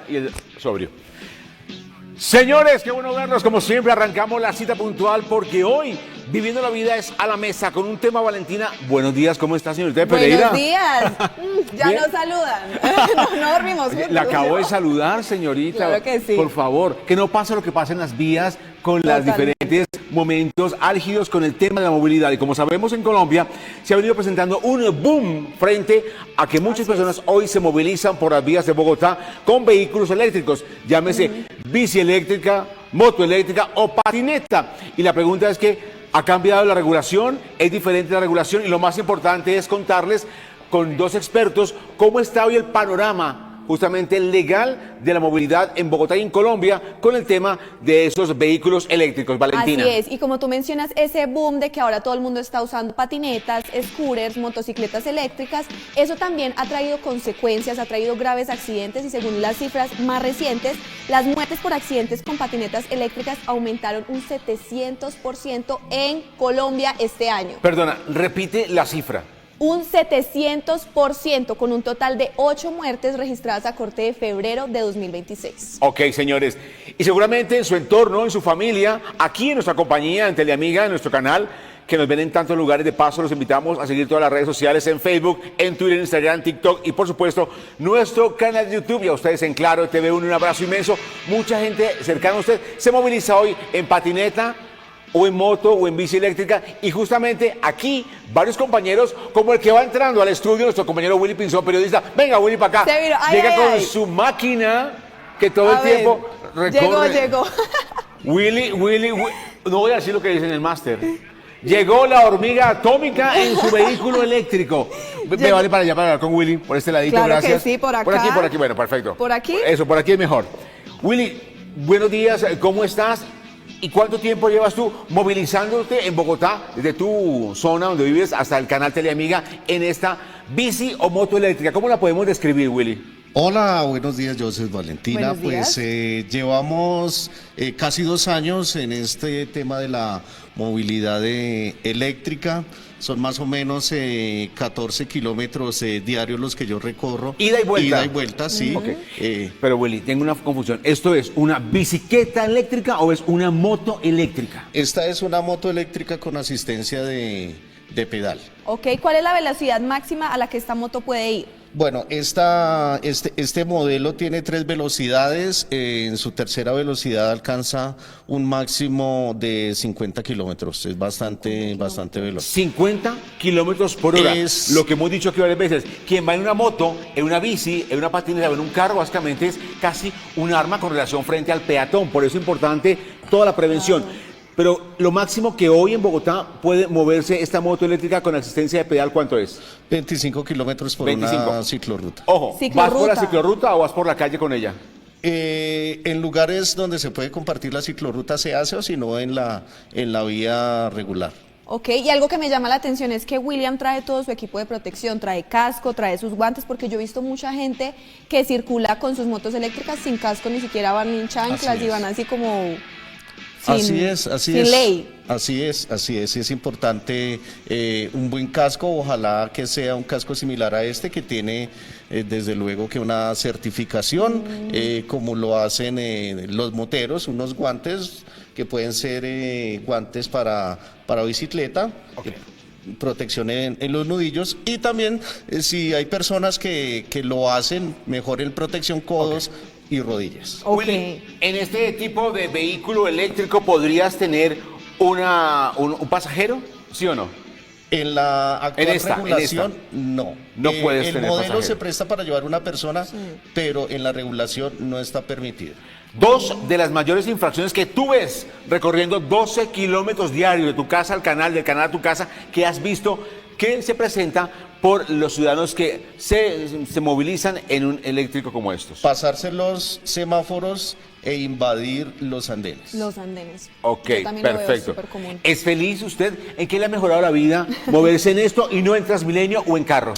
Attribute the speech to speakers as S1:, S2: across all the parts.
S1: y el sobrio. Señores, qué bueno verlos. Como siempre, arrancamos la cita puntual porque hoy Viviendo la Vida es a la mesa con un tema, Valentina. Buenos días, ¿cómo está, señorita Pereira?
S2: Buenos días. Ya
S1: Bien.
S2: nos saludan. No dormimos juntos.
S1: La acabo de saludar, señorita.
S2: Claro que sí.
S1: Por favor, que no pase lo que pasa en las vías con los diferentes momentos álgidos con el tema de la movilidad. Y como sabemos, en Colombia se ha venido presentando un boom frente a que muchas personas hoy se movilizan por las vías de Bogotá con vehículos eléctricos. Llámese bici eléctrica, moto eléctrica o patineta. Y la pregunta es que ha cambiado la regulación, es diferente la regulación y lo más importante es contarles con dos expertos cómo está hoy el panorama justamente legal de la movilidad en Bogotá y en Colombia con el tema de esos vehículos eléctricos. Valentina.
S2: Así es, y como tú mencionas, ese boom de que ahora todo el mundo está usando patinetas, scooters, motocicletas eléctricas, eso también ha traído consecuencias, ha traído graves accidentes y según las cifras más recientes, las muertes por accidentes con patinetas eléctricas aumentaron un 700% en Colombia este año.
S1: Perdona, repite la cifra.
S2: Un 700% con un total de 8 muertes registradas a corte de febrero de 2026.
S1: Ok, señores. Y seguramente en su entorno, en su familia, aquí en nuestra compañía, en Teleamiga, en nuestro canal, que nos ven en tantos lugares. De paso, los invitamos a seguir todas las redes sociales en Facebook, en Twitter, Instagram, TikTok y, por supuesto, nuestro canal de YouTube. Y a ustedes en Claro TV1, un abrazo inmenso. Mucha gente cercana a usted se moviliza hoy en patineta, o en moto o en bici eléctrica, y justamente aquí varios compañeros, como el que va entrando al estudio, nuestro compañero Willy Pinzón, periodista. Venga, Willy, para acá. Llega con su máquina que todo el tiempo recorre.
S2: Llegó.
S1: Willy, no voy a decir lo que dice en el máster. Llegó la hormiga atómica en su vehículo eléctrico. Me vale para allá para hablar con Willy, por este ladito,
S2: claro,
S1: gracias.
S2: Que sí, por acá.
S1: Por aquí, bueno, perfecto.
S2: ¿Por aquí?
S1: Eso, por aquí es mejor. Willy, buenos días, ¿cómo estás? ¿Y cuánto tiempo llevas tú movilizándote en Bogotá, desde tu zona donde vives hasta el canal Teleamiga, en esta bici o moto eléctrica? ¿Cómo la podemos describir, Willy?
S3: Hola, buenos días, yo soy Valentina.
S2: Buenos días.
S3: Llevamos casi 2 años en este tema de la movilidad eléctrica. Son más o menos 14 kilómetros diarios los que yo recorro.
S1: ¿Ida y vuelta?
S3: Ida y vuelta, sí.
S1: Okay. Pero Willy, tengo una confusión. ¿Esto es una bicicleta eléctrica o es una moto eléctrica?
S3: Esta es una moto eléctrica con asistencia de pedal.
S2: Ok, ¿cuál es la velocidad máxima a la que esta moto puede ir?
S3: Bueno, este modelo tiene 3 velocidades. En su tercera velocidad alcanza un máximo de 50 kilómetros. Es bastante veloz.
S1: 50 kilómetros por hora.
S3: Es
S1: lo que hemos dicho aquí varias veces. Quien va en una moto, en una bici, en una patineta, en un carro, básicamente es casi un arma con relación frente al peatón. Por eso es importante toda la prevención. Pero lo máximo que hoy en Bogotá puede moverse esta moto eléctrica con asistencia de pedal, ¿cuánto es?
S3: 25 kilómetros por
S1: 25.
S3: una ciclorruta.
S1: Ojo, ¿vas por la ciclorruta o vas por la calle con ella?
S3: En lugares donde se puede compartir la ciclorruta se hace, o si no en la vía regular.
S2: Ok, y algo que me llama la atención es que William trae todo su equipo de protección, trae casco, trae sus guantes, porque yo he visto mucha gente que circula con sus motos eléctricas sin casco, ni siquiera van en chanclas y van así como... Sin ley.
S3: Así es importante un buen casco, ojalá que sea un casco similar a este que tiene desde luego que una certificación, como lo hacen los moteros, unos guantes que pueden ser guantes para bicicleta.
S1: Okay.
S3: Protección en los nudillos, y también si hay personas que lo hacen, mejor en protección codos y rodillas.
S1: Willy, en este tipo de vehículo eléctrico podrías tener un pasajero, ¿sí o no?
S3: En la actual regulación, no.
S1: No puedes
S3: el
S1: tener
S3: modelo
S1: pasajero.
S3: se presta para llevar una persona, pero en la regulación no está permitido.
S1: Dos de las mayores infracciones que tú ves recorriendo 12 kilómetros diarios de tu casa al canal, del canal a tu casa, que has visto que se presenta por los ciudadanos que se movilizan en un eléctrico como estos.
S3: Pasarse los semáforos e invadir los andenes.
S2: Los andenes.
S1: Ok,
S2: yo también
S1: perfecto.
S2: Lo veo supercomún.
S1: ¿Es feliz usted en que le ha mejorado la vida moverse en esto y no en Transmilenio o en carro?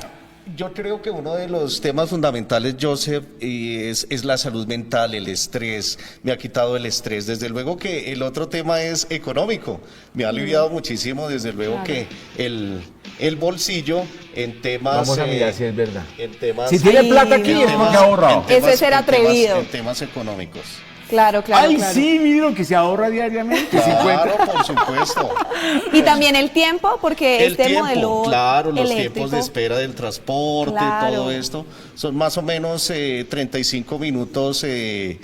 S3: Yo creo que uno de los temas fundamentales, Joseph, es la salud mental, el estrés. Me ha quitado el estrés. Desde luego que el otro tema es económico. Me ha aliviado muchísimo, desde luego
S2: Claro.
S3: que el bolsillo en temas...
S1: Vamos a mirar si es verdad.
S3: En temas...
S1: Si tiene
S2: Ay,
S1: plata aquí
S2: no.
S1: es porque ha ahorrado.
S2: Eso es ser atrevido.
S3: En temas económicos.
S2: Claro, claro,
S1: Ay,
S2: claro.
S1: sí, mire lo que se ahorra diariamente.
S3: Claro, por supuesto.
S2: Y también el tiempo, porque
S3: El
S2: este
S3: tiempo,
S2: modelo
S3: claro, los
S2: eléctrico,
S3: tiempos de espera del transporte,
S2: Claro.
S3: todo esto, son más o menos 35 minutos de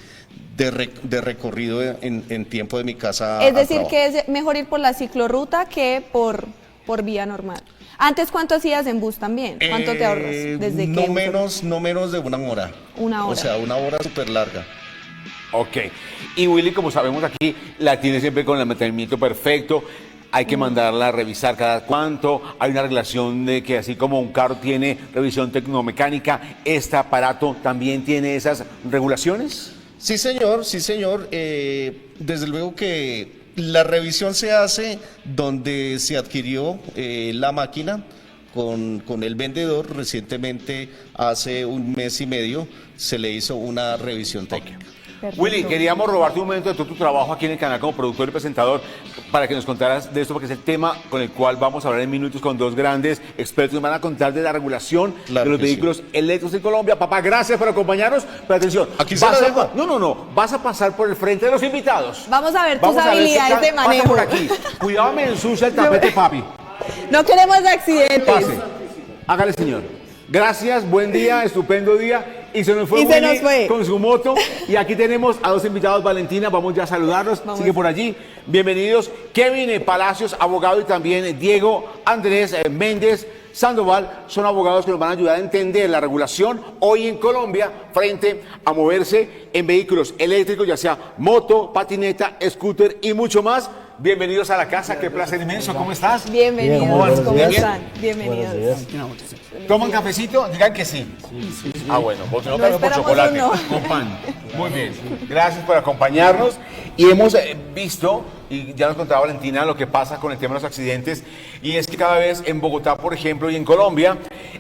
S3: recorrido en tiempo de mi casa.
S2: es
S3: al
S2: decir,
S3: trabajo.
S2: que es mejor ir por la ciclorruta que por vía normal. Antes, ¿cuánto hacías en bus también? ¿Cuánto te ahorras? ¿Desde
S3: no
S2: qué?
S3: menos de una hora.
S2: Una hora.
S3: O sea, una hora súper larga.
S1: Ok. Y Willy, como sabemos aquí, la tiene siempre con el mantenimiento perfecto. Hay que mandarla a revisar cada cuánto. Hay una relación de que así como un carro tiene revisión tecnomecánica, ¿este aparato también tiene esas regulaciones?
S3: Sí, señor, sí, señor. Desde luego que la revisión se hace donde se adquirió la máquina con el vendedor. Recientemente, hace un mes y medio, se le hizo una revisión técnica.
S2: Perfecto.
S1: Willy, queríamos robarte un momento de todo tu trabajo aquí en el canal como productor y presentador para que nos contaras de esto, porque es el tema con el cual vamos a hablar en minutos con dos grandes expertos. Nos van a contar de la regulación
S3: Claro
S1: de los
S3: que sí.
S1: vehículos eléctricos en Colombia. Papá, gracias por acompañarnos. Pero atención,
S3: Aquí se
S1: vas
S3: la
S1: a-
S3: dejo.
S1: no, vas a pasar por el frente de los invitados.
S2: Vamos a ver tus
S1: Vamos a ver qué
S2: habilidades
S1: tal.
S2: de
S1: Pasa
S2: manejo.
S1: por aquí. Cuidado, me ensucia el tapete, papi.
S2: No queremos accidentes.
S1: Pase. Hágale, señor. Gracias, buen día, estupendo día. Y se nos fue
S2: Y se
S1: Willy
S2: nos fue.
S1: con su moto. Y aquí tenemos a dos invitados, Valentina, vamos ya a saludarlos.
S2: Vamos.
S1: Sigue por allí. Bienvenidos. Kevin Palacios, abogado, y también Diego Andrés Méndez Sandoval, son abogados que nos van a ayudar a entender la regulación hoy en Colombia frente a moverse en vehículos eléctricos, ya sea moto, patineta, scooter y mucho más. Bienvenidos a la casa, qué placer inmenso. ¿Cómo estás?
S2: Bienvenidos,
S1: ¿Cómo van?
S2: ¿cómo
S1: ¿Bien?
S2: están? Bienvenidos.
S1: ¿Toman cafecito? Digan que sí. Ah, bueno, porque no
S2: No
S1: cambio por
S2: esperamos
S1: chocolate,
S2: uno.
S1: con pan. Muy bien. Gracias por acompañarnos. Y hemos visto, y ya nos contaba Valentina, lo que pasa con el tema de los accidentes. Y es que cada vez en Bogotá, por ejemplo, y en Colombia,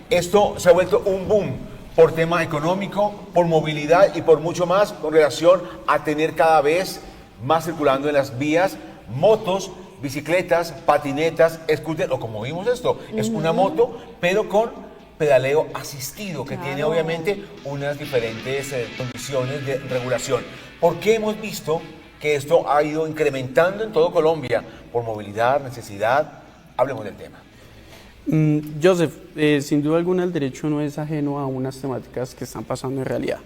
S1: esto se ha vuelto un boom por tema económico, por movilidad y por mucho más con relación a tener cada vez más circulando en las vías motos, bicicletas, patinetas, scooter, o como vimos esto, es una moto, pero con pedaleo asistido, que tiene
S2: Claro.
S1: obviamente unas diferentes condiciones de regulación. ¿Por qué hemos visto que esto ha ido incrementando en todo Colombia? Por movilidad, necesidad. Hablemos del tema.
S4: Joseph, sin duda alguna el derecho no es ajeno a unas temáticas que están pasando en realidad.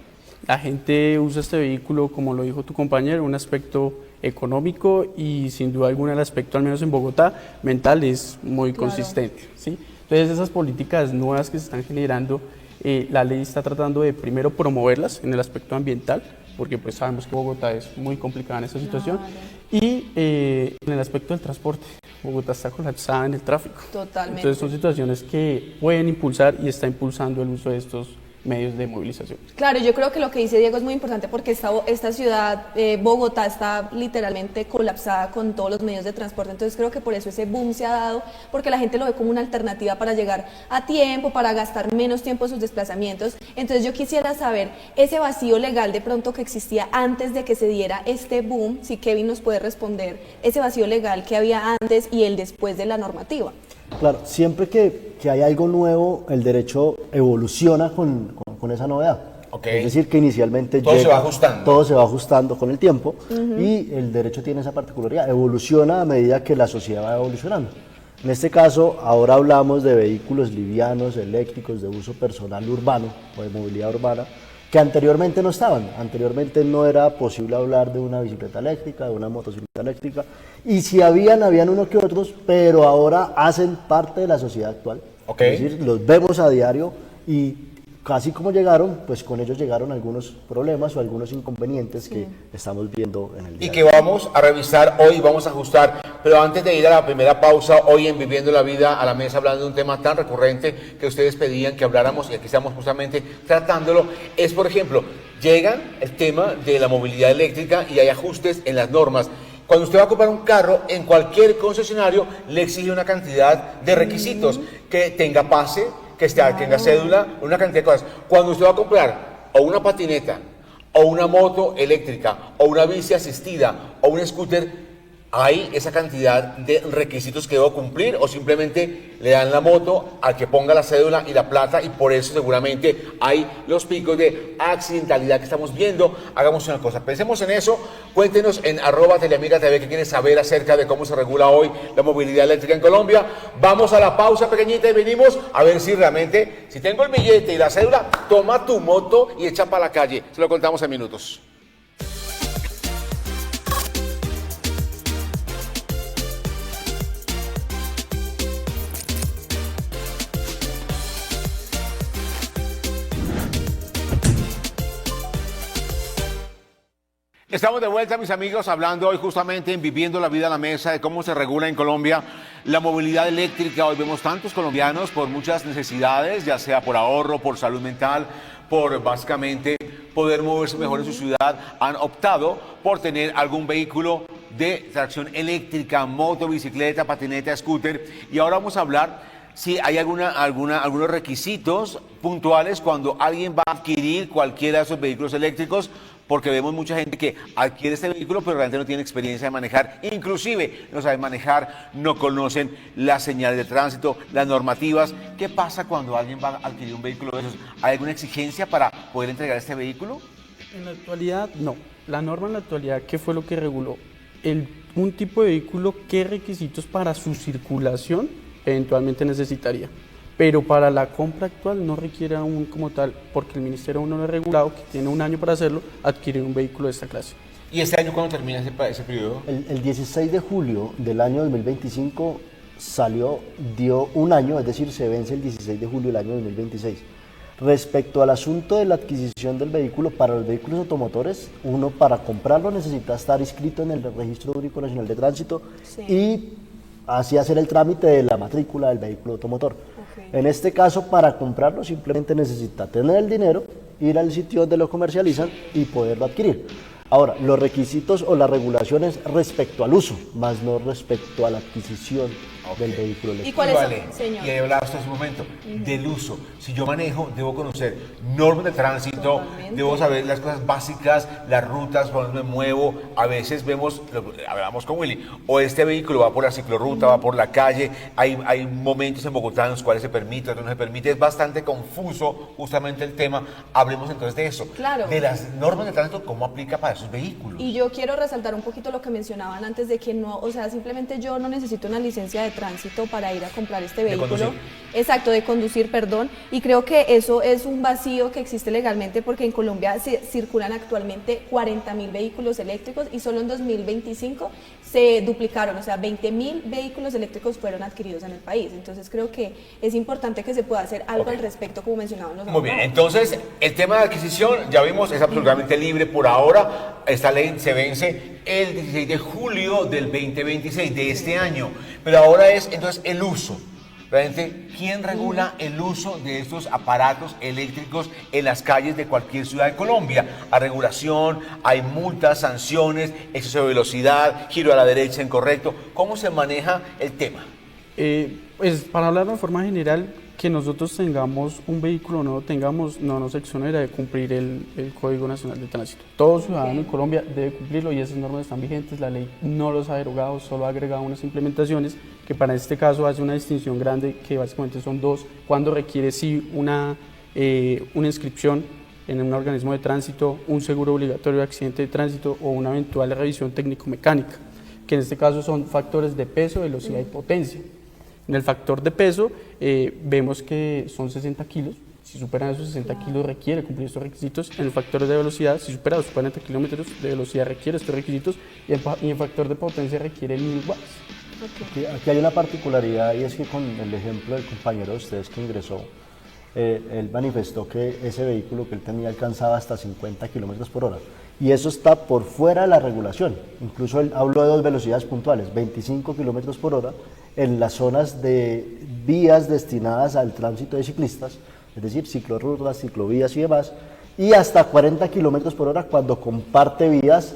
S4: La gente usa este vehículo, como lo dijo tu compañero, un aspecto económico y sin duda alguna el aspecto, al menos en Bogotá, mental es muy consistente, ¿sí? Entonces esas políticas nuevas que se están generando, la ley está tratando de primero promoverlas en el aspecto ambiental, porque pues sabemos que Bogotá es muy complicada en esta situación, y en el aspecto del transporte. Bogotá está colapsada en el tráfico.
S2: Totalmente.
S4: Entonces son situaciones que pueden impulsar y está impulsando el uso de estos medios de movilización.
S2: Claro, yo creo que lo que dice Diego es muy importante porque esta ciudad, Bogotá, está literalmente colapsada con todos los medios de transporte, entonces creo que por eso ese boom se ha dado, porque la gente lo ve como una alternativa para llegar a tiempo, para gastar menos tiempo en sus desplazamientos. Entonces yo quisiera saber ese vacío legal de pronto que existía antes de que se diera este boom, si Kevin nos puede responder, ese vacío legal que había antes y el después de la normativa.
S5: Claro, siempre que hay algo nuevo, el derecho evoluciona con esa novedad.
S1: Ok.
S5: Es decir, que inicialmente
S1: Todo se va ajustando.
S5: todo se va ajustando con el tiempo y el derecho tiene esa particularidad, evoluciona a medida que la sociedad va evolucionando. En este caso, ahora hablamos de vehículos livianos, eléctricos, de uso personal urbano o de movilidad urbana, que anteriormente no estaban. Anteriormente no era posible hablar de una bicicleta eléctrica, de una motocicleta eléctrica, y si habían unos que otros, pero ahora hacen parte de la sociedad actual.
S1: Ok.
S5: Es decir, los vemos a diario y casi como llegaron, pues con ellos llegaron algunos problemas o algunos inconvenientes que estamos viendo en el día.
S1: Y que vamos a revisar hoy, vamos a ajustar. Pero antes de ir a la primera pausa, hoy en Viviendo la Vida a la Mesa, hablando de un tema tan recurrente que ustedes pedían que habláramos y aquí estamos justamente tratándolo, es, por ejemplo, llega el tema de la movilidad eléctrica y hay ajustes en las normas. Cuando usted va a comprar un carro, en cualquier concesionario le exige una cantidad de requisitos, que tenga pase, que tenga cédula, una cantidad de cosas. Cuando usted va a comprar o una patineta, o una moto eléctrica, o una bici asistida, o un scooter, ¿hay esa cantidad de requisitos que debo cumplir o simplemente le dan la moto al que ponga la cédula y la plata y por eso seguramente hay los picos de accidentalidad que estamos viendo? Hagamos una cosa, pensemos en eso, cuéntenos en @teleamiga.tv que quieren saber acerca de cómo se regula hoy la movilidad eléctrica en Colombia. Vamos a la pausa pequeñita y venimos a ver si realmente, si tengo el billete y la cédula, toma tu moto y echa para la calle. Se lo contamos en minutos. Estamos de vuelta, mis amigos, hablando hoy justamente en Viviendo la Vida a la Mesa, de cómo se regula en Colombia la movilidad eléctrica. Hoy vemos tantos colombianos por muchas necesidades, ya sea por ahorro, por salud mental, por básicamente poder moverse mejor en su ciudad, han optado por tener algún vehículo de tracción eléctrica, moto, bicicleta, patineta, scooter. Y ahora vamos a hablar si hay algunos requisitos puntuales cuando alguien va a adquirir cualquiera de esos vehículos eléctricos, porque vemos mucha gente que adquiere este vehículo pero realmente no tiene experiencia de manejar, inclusive no saben manejar, no conocen las señales de tránsito, las normativas. ¿Qué pasa cuando alguien va a adquirir un vehículo de esos? ¿Hay alguna exigencia para poder entregar este vehículo?
S4: En la actualidad, no. La norma en la actualidad, ¿qué fue lo que reguló? Un tipo de vehículo, ¿qué requisitos para su circulación eventualmente necesitaría? Pero para la compra actual no requiere aún como tal, porque el Ministerio aún no lo ha regulado, que tiene un año para hacerlo, adquirir un vehículo de esta clase.
S1: ¿Y este año cuándo termina ese periodo?
S5: El 16 de julio del año 2025 dio un año, es decir, se vence el 16 de julio del año 2026. Respecto al asunto de la adquisición del vehículo, para los vehículos automotores, uno para comprarlo necesita estar inscrito en el Registro Único Nacional de Tránsito y así hacer el trámite de la matrícula del vehículo automotor. En este caso, para comprarlo simplemente necesita tener el dinero, ir al sitio donde lo comercializan y poderlo adquirir. Ahora, los requisitos o las regulaciones respecto al uso, más no respecto a la adquisición del vehículo eléctrico.
S2: ¿Y cuáles son,
S1: Vale.
S2: señor?
S1: Y ahí hablaba usted hace un momento del uso. Si yo manejo, debo conocer normas de tránsito,
S2: Totalmente.
S1: debo saber las cosas básicas, las rutas, por donde me muevo. A veces vemos, hablamos con Willy, o este vehículo va por la ciclorruta, va por la calle. Hay momentos en Bogotá en los cuales se permite, otros no se permite. Es bastante confuso justamente el tema. Hablemos entonces de eso.
S2: Claro.
S1: De las normas de tránsito, ¿cómo aplica para esos vehículos?
S2: Y yo quiero resaltar un poquito lo que mencionaban antes de que no, o sea, simplemente yo no necesito una licencia de tránsito para ir a comprar este vehículo.
S1: conducir.
S2: Exacto, de conducir, perdón. Y creo que eso es un vacío que existe legalmente porque en Colombia circulan actualmente 40.000 vehículos eléctricos y solo en 2025 se duplicaron, o sea, 20.000 vehículos eléctricos fueron adquiridos en el país. Entonces creo que es importante que se pueda hacer algo al respecto, como mencionaban los
S1: Muy bien,
S2: abogados.
S1: entonces el tema de adquisición, ya vimos, es absolutamente libre por ahora. Esta ley se vence el 16 de julio del 2026 de este año, pero ahora es entonces el uso. Realmente, ¿quién regula el uso de estos aparatos eléctricos en las calles de cualquier ciudad de Colombia? Hay regulación, hay multas, sanciones, exceso de velocidad, giro a la derecha incorrecto. ¿Cómo se maneja el tema?
S4: Pues para hablar de forma general, que nosotros tengamos un vehículo o no lo tengamos, no nos exonera de cumplir el Código Nacional de Tránsito. Todo ciudadano en Colombia debe cumplirlo y esas normas están vigentes, la ley no los ha derogado, solo ha agregado unas implementaciones que para este caso hace una distinción grande, que básicamente son dos, cuando requiere sí una inscripción en un organismo de tránsito, un seguro obligatorio de accidente de tránsito o una eventual revisión técnico-mecánica, que en este caso son factores de peso, velocidad y potencia. En el factor de peso vemos que son 60 kilos, si superan esos 60 kilos requiere cumplir estos requisitos. En el factor de velocidad, si supera los 40 kilómetros de velocidad requiere estos requisitos y en factor de potencia requiere 1000 watts.
S5: Aquí hay una particularidad y es que con el ejemplo del compañero de ustedes que ingresó, él manifestó que ese vehículo que él tenía alcanzaba hasta 50 kilómetros por hora y eso está por fuera de la regulación. Incluso él habló de dos velocidades puntuales, 25 kilómetros por hora en las zonas de vías destinadas al tránsito de ciclistas, es decir, ciclorrutas, ciclovías y demás, y hasta 40 kilómetros por hora cuando comparte vías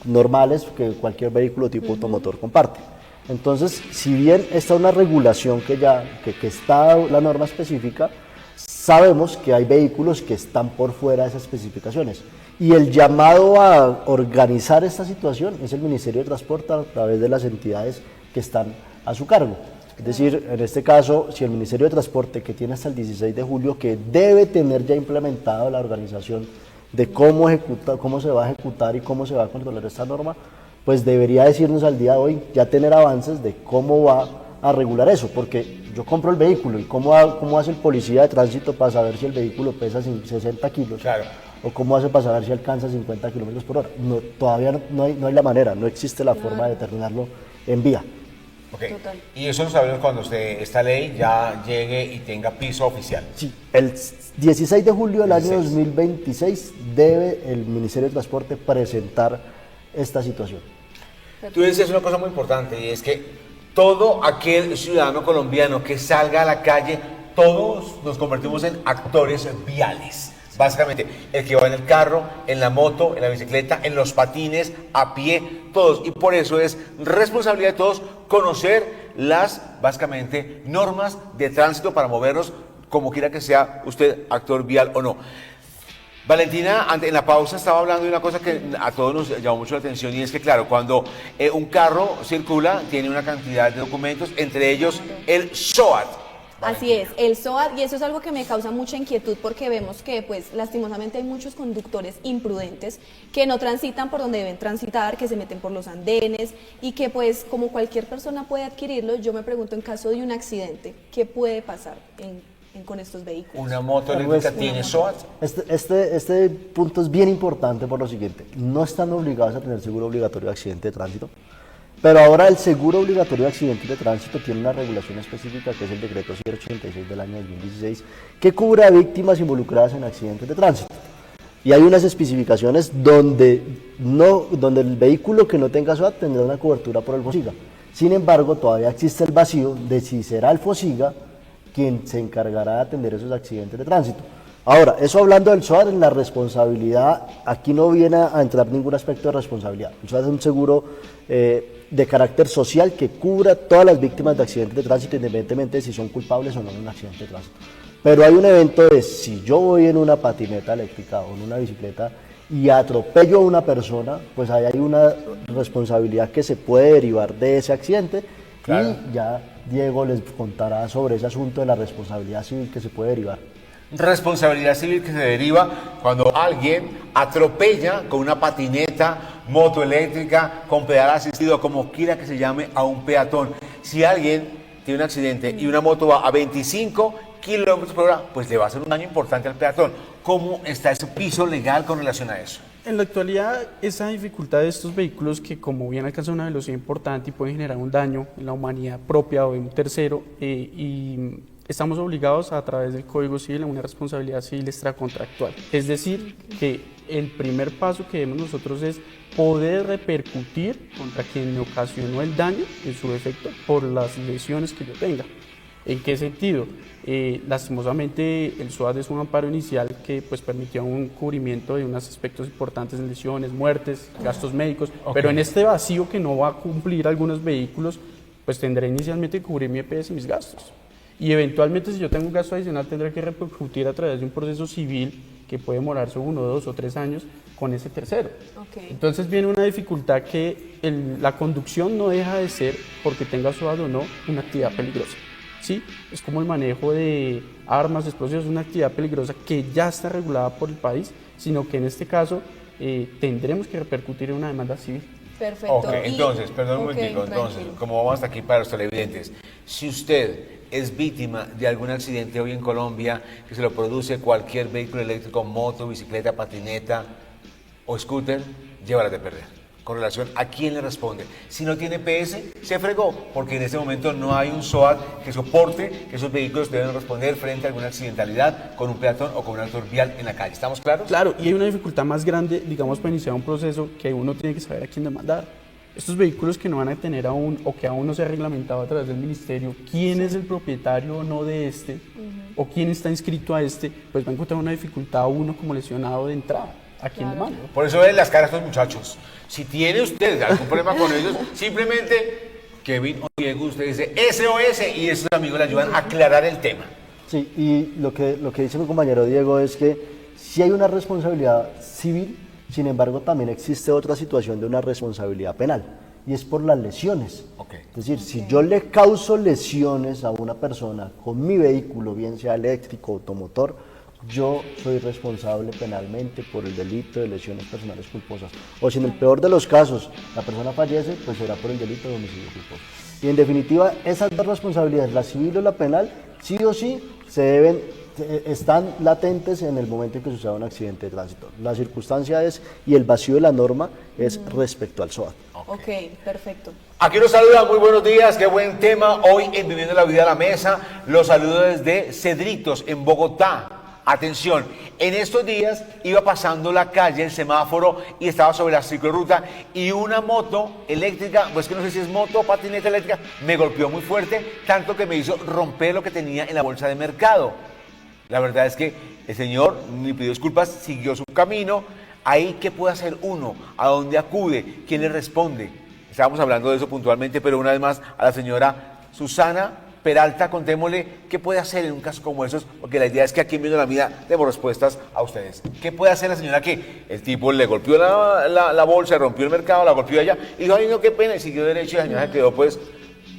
S5: normales que cualquier vehículo tipo automotor comparte. Entonces, si bien está una regulación que está la norma específica, Sabemos que hay vehículos que están por fuera de esas especificaciones y el llamado a organizar esta situación es el Ministerio de Transporte a través de las entidades que están a su cargo. Es decir, en este caso, si el Ministerio de Transporte, que tiene hasta el 16 de julio, que debe tener ya implementado la organización de cómo se va a ejecutar y cómo se va a controlar esta norma, pues debería decirnos al día de hoy, ya tener avances de cómo va a regular eso, porque yo compro el vehículo y cómo hace el policía de tránsito para saber si el vehículo pesa 60 kilos,
S1: Claro.
S5: o cómo hace para saber si alcanza 50 kilómetros por hora. No, todavía no hay la manera, no existe la forma de determinarlo en vía.
S1: Ok.
S2: Total.
S1: Y eso lo sabemos cuando esta ley ya llegue y tenga piso oficial.
S5: Sí, el 16 de julio del año
S1: 16.
S5: 2026 debe el Ministerio de Transporte presentar esta situación.
S1: Tú decías una cosa muy importante y es que todo aquel ciudadano colombiano que salga a la calle, todos nos convertimos en actores viales. Básicamente, el que va en el carro, en la moto, en la bicicleta, en los patines, a pie, todos. Y por eso es responsabilidad de todos conocer las, básicamente, normas de tránsito para movernos, como quiera que sea usted actor vial o no. Valentina, en la pausa estaba hablando de una cosa que a todos nos llamó mucho la atención y es que, claro, cuando un carro circula, tiene una cantidad de documentos, entre ellos el SOAT.
S2: Así es, el SOAT, y eso es algo que me causa mucha inquietud porque vemos que pues lastimosamente hay muchos conductores imprudentes que no transitan por donde deben transitar, que se meten por los andenes y que pues como cualquier persona puede adquirirlo, yo me pregunto en caso de un accidente, ¿qué puede pasar con estos vehículos?
S1: ¿Una moto eléctrica tiene SOAT?
S5: Este punto es bien importante por lo siguiente, no están obligados a tener seguro obligatorio de accidente de tránsito, pero ahora el seguro obligatorio de accidentes de tránsito tiene una regulación específica que es el decreto 186 del año 2016 que cubre a víctimas involucradas en accidentes de tránsito. Y hay unas especificaciones donde el vehículo que no tenga SOAT tendrá una cobertura por el FOSIGA. Sin embargo, todavía existe el vacío de si será el FOSIGA quien se encargará de atender esos accidentes de tránsito. Ahora, eso hablando del SOAT, en la responsabilidad, aquí no viene a entrar ningún aspecto de responsabilidad. El SOAT es un seguro de carácter social que cubra todas las víctimas de accidentes de tránsito, independientemente de si son culpables o no en un accidente de tránsito. Pero hay un evento de si yo voy en una patineta eléctrica o en una bicicleta y atropello a una persona, pues ahí hay una responsabilidad que se puede derivar de ese accidente. Claro. Y ya Diego les contará sobre ese asunto de la responsabilidad civil que se puede derivar.
S1: Responsabilidad civil que se deriva cuando alguien atropella con una patineta, moto eléctrica, con pedal asistido, como quiera que se llame, a un peatón. Si alguien tiene un accidente y una moto va a 25 kilómetros por hora, pues le va a hacer un daño importante al peatón. ¿Cómo está ese piso legal con relación a eso?
S4: En la actualidad, esa dificultad de estos vehículos que como bien alcanzan una velocidad importante y pueden generar un daño en la humanidad propia o de un tercero, y estamos obligados a través del Código Civil a una responsabilidad civil extracontractual. Es decir, que el primer paso que debemos nosotros es poder repercutir contra quien me ocasionó el daño, en su defecto, por las lesiones que yo tenga. ¿En qué sentido? Lastimosamente el SOAT es un amparo inicial que pues permitió un cubrimiento de unos aspectos importantes en lesiones, muertes, gastos médicos, pero en este vacío que no va a cumplir algunos vehículos, pues tendré inicialmente que cubrir mi EPS y mis gastos. Y eventualmente si yo tengo un gasto adicional tendré que repercutir a través de un proceso civil que puede demorarse 1, 2 o 3 años con ese tercero.
S2: Okay.
S4: Entonces viene una dificultad que la conducción no deja de ser, porque tenga SOAT o no, una actividad peligrosa. ¿Sí? Es como el manejo de armas, explosivos, es una actividad peligrosa que ya está regulada por el país, sino que en este caso tendremos que repercutir en una demanda civil.
S2: Perfecto.
S1: Ok, entonces, perdón un momentico, entonces, como vamos hasta aquí para los televidentes, si usted es víctima de algún accidente hoy en Colombia que se lo produce cualquier vehículo eléctrico, moto, bicicleta, patineta o scooter, llévala de perder. Con relación a quién le responde. Si no tiene PS, se fregó, porque en este momento no hay un SOAT que soporte que esos vehículos deben responder frente a alguna accidentalidad con un peatón o con un actor vial en la calle. ¿Estamos claros?
S4: Claro, y hay una dificultad más grande, digamos, para iniciar un proceso que uno tiene que saber a quién demandar. Estos vehículos que no van a tener aún o que aún no se ha reglamentado a través del ministerio, quién es el propietario o no de este, o quién está inscrito a este, pues va a encontrar una dificultad uno como lesionado de entrada. ¿A quién demanda?
S1: Por eso ven las caras de estos muchachos. Si tiene usted algún problema con ellos, simplemente Kevin o Diego, usted dice SOS y esos amigos le ayudan a aclarar el tema.
S5: Sí, y lo que dice mi compañero Diego es que sí hay una responsabilidad civil, sin embargo también existe otra situación de una responsabilidad penal, y es por las lesiones.
S1: Ok.
S5: Es decir, si yo le causo lesiones a una persona con mi vehículo, bien sea eléctrico o automotor, yo soy responsable penalmente por el delito de lesiones personales culposas. O si en el peor de los casos la persona fallece, pues será por el delito de homicidio culposo. Y en definitiva, esas dos responsabilidades, la civil o la penal, sí o sí están latentes en el momento en que suceda un accidente de tránsito. La circunstancia es, y el vacío de la norma es respecto al SOAT.
S2: Ok, perfecto.
S1: Aquí los saluda, muy buenos días, qué buen tema hoy en Viviendo la Vida a la Mesa. Los saludo desde Cedritos, en Bogotá. Atención, en estos días iba pasando la calle, el semáforo, y estaba sobre la ciclorruta y una moto eléctrica, pues que no sé si es moto o patineta eléctrica, me golpeó muy fuerte, tanto que me hizo romper lo que tenía en la bolsa de mercado. La verdad es que el señor ni pidió disculpas, siguió su camino. Ahí, ¿qué puede hacer uno? ¿A dónde acude? ¿Quién le responde? Estábamos hablando de eso puntualmente, pero una vez más a la señora Susana Peralta, contémosle qué puede hacer en un caso como esos, porque la idea es que aquí en Viendo la Vida demos respuestas a ustedes. ¿Qué puede hacer la señora que el tipo le golpeó la bolsa, rompió el mercado, la golpeó allá, y dijo, ay no, qué pena, y siguió derecho y la señora se quedó pues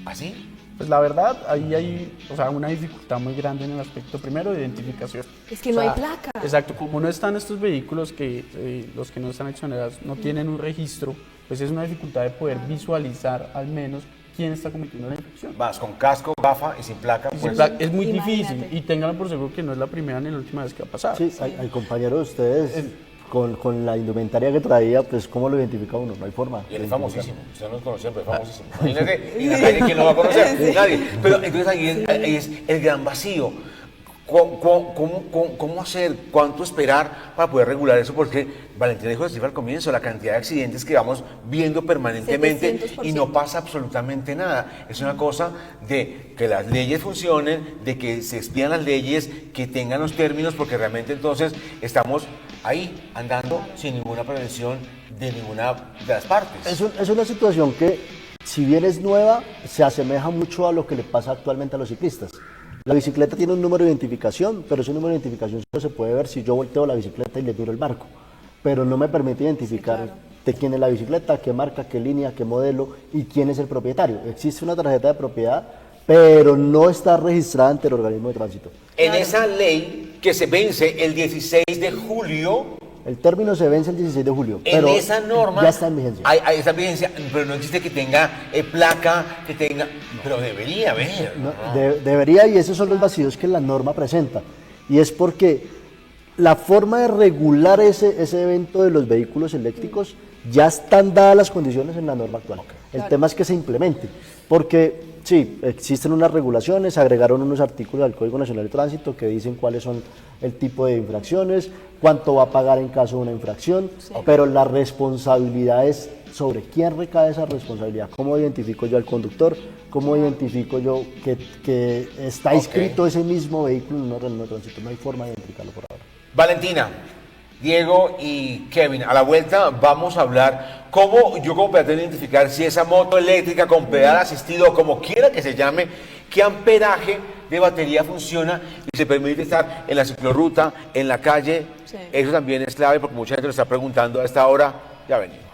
S1: así?
S4: Pues la verdad, ahí hay, o sea, una dificultad muy grande en el aspecto primero de identificación.
S2: Es que no hay placa.
S4: Exacto, como no están estos vehículos que los que no están exonerados no tienen un registro, pues es una dificultad de poder visualizar al menos quién está cometiendo la infracción.
S1: Vas con casco, gafa y sin placa,
S4: Y
S1: pues.
S4: sin placa, es muy
S2: Imagínate.
S4: difícil y ténganlo por seguro que no es la primera ni la última vez que va a pasar.
S5: Sí, al compañero de ustedes, con la indumentaria que traía, pues ¿cómo lo identifica uno? No hay forma.
S1: Y él es famosísimo, usted no lo conoce, pero es famosísimo. Imagínate, y en la calle, ¿quién lo va a conocer? Nadie. Pero entonces ahí es el gran vacío. ¿Cómo hacer? ¿Cuánto esperar para poder regular eso? Porque Valentina dijo al comienzo, la cantidad de accidentes que vamos viendo permanentemente
S2: 700%.
S1: y no pasa absolutamente nada. Es una cosa de que las leyes funcionen, de que se expidan las leyes, que tengan los términos, porque realmente entonces estamos ahí andando sin ninguna prevención de ninguna de las partes.
S5: Es una situación que, si bien es nueva, se asemeja mucho a lo que le pasa actualmente a los ciclistas. La bicicleta tiene un número de identificación, pero ese número de identificación solo se puede ver si yo volteo la bicicleta y le miro el marco. Pero no me permite identificar de quién es la bicicleta, qué marca, qué línea, qué modelo y quién es el propietario. Existe una tarjeta de propiedad, pero no está registrada ante el organismo de tránsito.
S1: En esa ley que se vence el 16 de julio,
S5: El término se vence el 16 de julio,
S1: en
S5: pero
S1: esa norma
S5: ya está en vigencia.
S1: hay esa vigencia, pero no existe que tenga placa, que tenga, pero debería haber.
S5: No, debería, y esos son los vacíos que la norma presenta. Y es porque la forma de regular ese evento de los vehículos eléctricos ya están dadas las condiciones en la norma actual. El tema es que se implemente, porque sí, existen unas regulaciones, se agregaron unos artículos al Código Nacional de Tránsito que dicen cuáles son el tipo de infracciones, cuánto va a pagar en caso de una infracción, pero la responsabilidad es sobre quién recae esa responsabilidad. ¿Cómo identifico yo al conductor? ¿Cómo identifico yo que está inscrito ese mismo vehículo en un organismo de tránsito? No hay forma de identificarlo por ahora.
S1: Valentina, Diego y Kevin, a la vuelta vamos a hablar cómo yo como peatón identificar si esa moto eléctrica con pedal asistido o como quiera que se llame, qué amperaje de batería funciona y se permite estar en la ciclorruta, en la calle.
S2: Sí.
S1: Eso también es clave porque mucha gente lo está preguntando a esta hora. Ya venimos.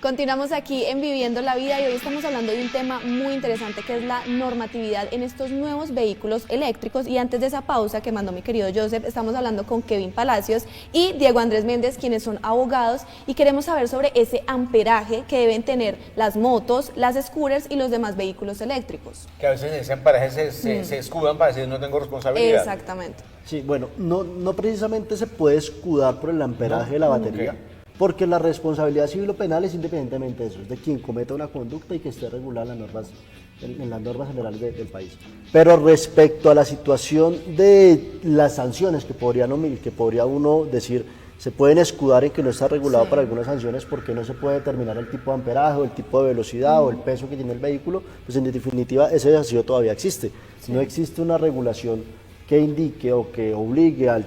S2: Continuamos aquí en Viviendo la Vida y hoy estamos hablando de un tema muy interesante que es la normatividad en estos nuevos vehículos eléctricos. Y antes de esa pausa que mandó mi querido Joseph, estamos hablando con Kevin Palacios y Diego Andrés Méndez, quienes son abogados, y queremos saber sobre ese amperaje que deben tener las motos, las scooters y los demás vehículos eléctricos.
S1: Que a veces ese amperaje se escudan para decir no tengo responsabilidad.
S2: Exactamente.
S5: Sí, bueno, no precisamente se puede escudar por el amperaje de la batería,
S1: ok.
S5: porque la responsabilidad civil o penal es independientemente de eso, es de quien cometa una conducta y que esté regulada en las normas generales del país. Pero respecto a la situación de las sanciones que podría uno decir se pueden escudar en que no está regulado para algunas sanciones porque no se puede determinar el tipo de amperaje o el tipo de velocidad o el peso que tiene el vehículo, pues en definitiva ese vacío todavía existe. No existe una regulación que indique o que obligue al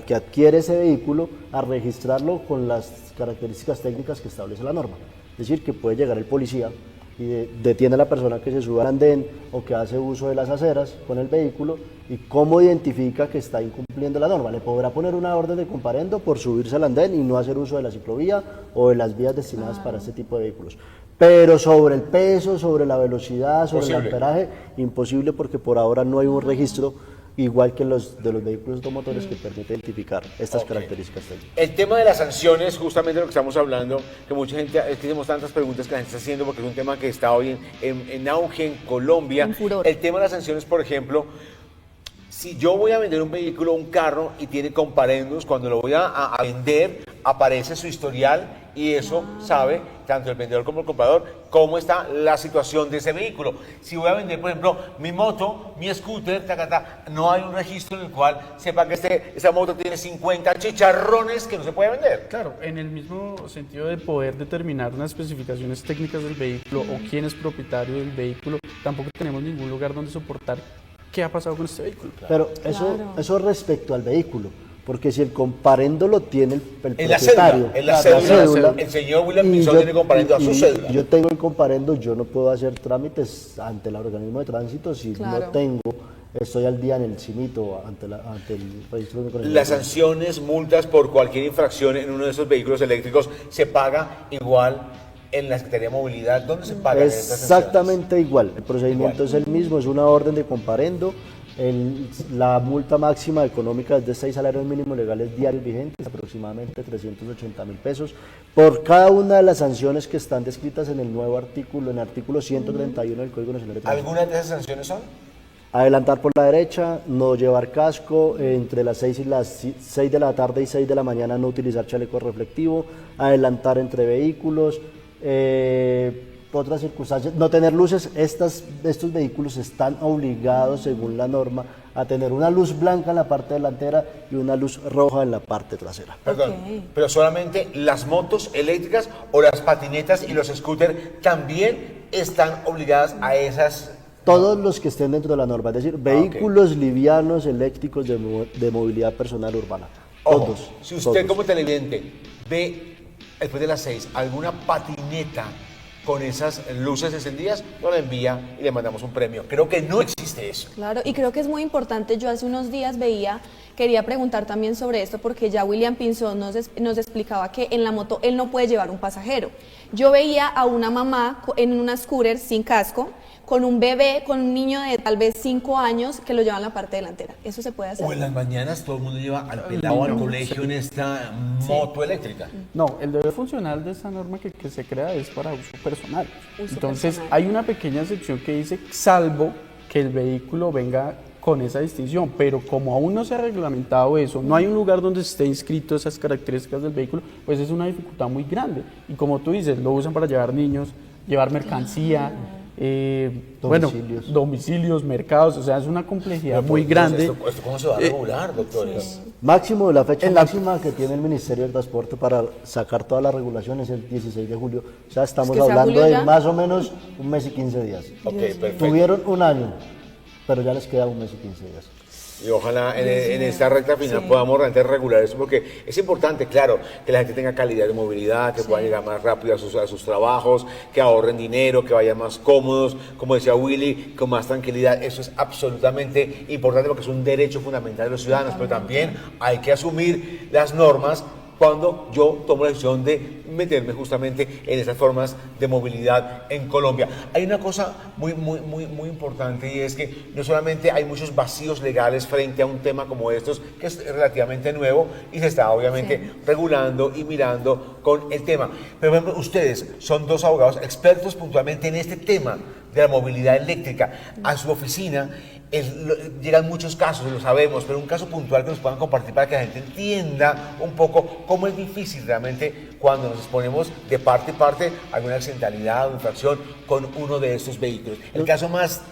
S5: que adquiere ese vehículo a registrarlo con las características técnicas que establece la norma. Es decir, que puede llegar el policía y detiene a la persona que se sube al andén o que hace uso de las aceras con el vehículo y cómo identifica que está incumpliendo la norma. Le podrá poner una orden de comparendo por subirse al andén y no hacer uso de la ciclovía o de las vías destinadas para este tipo de vehículos. Pero sobre el peso, sobre la velocidad, sobre el amperaje, imposible porque por ahora no hay un registro igual que los de los vehículos automotores que permite identificar estas características técnicas.
S1: El tema de las sanciones, justamente de lo que estamos hablando, que mucha gente, es que tenemos tantas preguntas que la gente está haciendo porque es un tema que está hoy en auge en Colombia.
S2: En furor.
S1: El tema de las sanciones, por ejemplo, si yo voy a vender un vehículo, un carro, y tiene comparendos, cuando lo voy a vender, aparece su historial y eso sabe, tanto el vendedor como el comprador, cómo está la situación de ese vehículo. Si voy a vender, por ejemplo, mi moto, mi scooter, no hay un registro en el cual sepa que esa moto tiene 50 chicharrones que no se puede vender.
S4: Claro, en el mismo sentido de poder determinar unas especificaciones técnicas del vehículo o quién es propietario del vehículo, tampoco tenemos ningún lugar donde soportar qué ha pasado con este vehículo.
S5: Pero eso respecto al vehículo, porque si el comparendo lo tiene el
S1: En la
S5: propietario,
S1: cédula, en la cédula, el señor William
S5: y
S1: Pinzón tiene comparendo a su cédula.
S5: Yo tengo el comparendo, yo no puedo hacer trámites ante el organismo de tránsito si no tengo, estoy al día en el CIMITO ante el registro de
S1: Las sanciones, multas por cualquier infracción en uno de esos vehículos eléctricos se paga igual en la Secretaría de Movilidad. ¿Dónde se pagan estas sanciones?
S5: Exactamente igual, el procedimiento es el mismo, es una orden de comparendo. La multa máxima económica es de 6 salarios mínimos legales diarios vigentes, aproximadamente 380.000 pesos, por cada una de las sanciones que están descritas en el nuevo artículo, en el artículo 131 del Código Nacional de Tránsito.
S1: ¿Algunas de esas sanciones son?
S5: Adelantar por la derecha, no llevar casco, entre las 6 de la tarde y 6 de la mañana no utilizar chaleco reflectivo, adelantar entre vehículos, otras circunstancias, no tener luces. Estos vehículos están obligados, según la norma, a tener una luz blanca en la parte delantera y una luz roja en la parte trasera.
S1: Perdón, pero solamente las motos eléctricas o las patinetas y los scooters también están obligadas a esas.
S5: Todos los que estén dentro de la norma, es decir, vehículos livianos eléctricos de movilidad personal urbana.
S1: Ojo,
S5: Todos.
S1: si usted como televidente ve después de las 6 alguna patineta con esas luces encendidas, nos la envía y le mandamos un premio. Creo que no existe eso.
S2: Claro, y creo que es muy importante. Yo hace unos días quería preguntar también sobre esto, porque ya William Pinzón nos explicaba que en la moto él no puede llevar un pasajero. Yo veía a una mamá en una scooter sin casco, con un bebé, con un niño de tal vez 5 años que lo lleva en la parte delantera. Eso se puede hacer.
S1: O en las mañanas todo el mundo lleva al pelado al colegio en esta moto eléctrica.
S4: No, el deber funcional de esta norma que se crea es para uso personal. Entonces,
S2: personal.
S4: hay una pequeña sección que dice, salvo que el vehículo venga con esa distinción, pero como aún no se ha reglamentado eso, no hay un lugar donde esté inscrito esas características del vehículo, pues es una dificultad muy grande. Y como tú dices, lo usan para llevar niños, llevar mercancía, domicilios, mercados, o sea, es una complejidad muy grande.
S1: ¿Esto cómo se va a regular, doctores?
S5: Máximo, la fecha máxima que tiene el Ministerio del Transporte para sacar toda la regulación es el 16 de julio. O sea, estamos hablando de más o menos un mes y 15 días.
S1: Ok, perfecto.
S5: Tuvieron un año, pero ya les queda un mes y 15 días.
S1: Y ojalá en esta recta final podamos realmente regular eso, porque es importante, claro, que la gente tenga calidad de movilidad, que puedan llegar más rápido a sus trabajos, que ahorren dinero, que vayan más cómodos, como decía Willy, con más tranquilidad. Eso es absolutamente importante porque es un derecho fundamental de los ciudadanos, pero también hay que asumir las normas cuando yo tomo la decisión de meterme justamente en esas formas de movilidad en Colombia. Hay una cosa muy importante, y es que no solamente hay muchos vacíos legales frente a un tema como estos, que es relativamente nuevo y se está obviamente regulando y mirando con el tema. Pero por ejemplo, ustedes son dos abogados expertos puntualmente en este tema de la movilidad eléctrica. A su oficina llegan muchos casos, lo sabemos, pero un caso puntual que nos puedan compartir para que la gente entienda un poco cómo es difícil realmente cuando nos exponemos de parte y parte a alguna accidentalidad o infracción con uno de estos vehículos. El caso más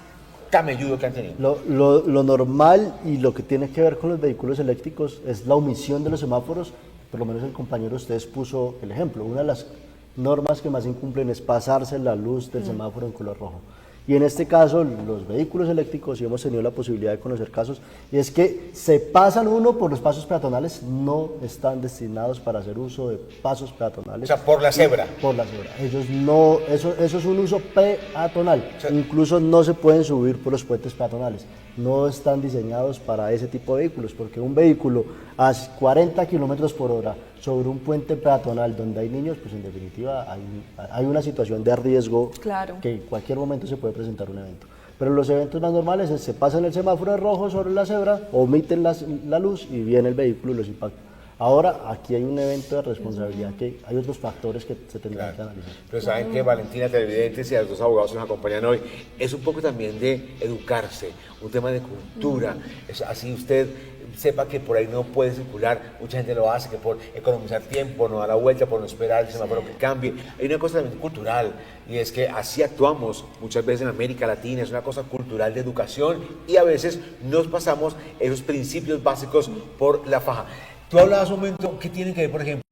S1: camelludo que han tenido.
S5: Lo normal y lo que tiene que ver con los vehículos eléctricos es la omisión de los semáforos por lo menos el compañero de ustedes puso el ejemplo, una de las normas que más incumplen es pasarse la luz del semáforo en color rojo. Y en este caso, los vehículos eléctricos, y hemos tenido la posibilidad de conocer casos, y es que se pasan uno por los pasos peatonales, no están destinados para hacer uso de pasos peatonales.
S1: O sea, por la cebra.
S5: Por la cebra. Ellos no, eso es un uso peatonal.
S1: O sea,
S5: incluso no se pueden subir por los puentes peatonales. No están diseñados para ese tipo de vehículos, porque un vehículo a 40 kilómetros por hora sobre un puente peatonal donde hay niños, pues en definitiva hay una situación de riesgo
S2: Claro.
S5: que en cualquier momento se puede presentar un evento. Pero los eventos más normales es se pasan el semáforo en rojo sobre la cebra, omiten la luz y viene el vehículo y los impacta. Ahora, aquí hay un evento de responsabilidad que hay otros factores que se tendrán que analizar.
S1: Pero saben que Valentina, televidentes y a los dos abogados que nos acompañan hoy, es un poco también de educarse, un tema de cultura. Así usted sepa que por ahí no puede circular, mucha gente lo hace, que por economizar tiempo, no dar la vuelta, por no esperar el semáforo que cambie. Hay una cosa también cultural, y es que así actuamos muchas veces en América Latina, es una cosa cultural de educación, y a veces nos pasamos esos principios básicos por la faja. Tú hablabas un momento que tienen que ver, por ejemplo,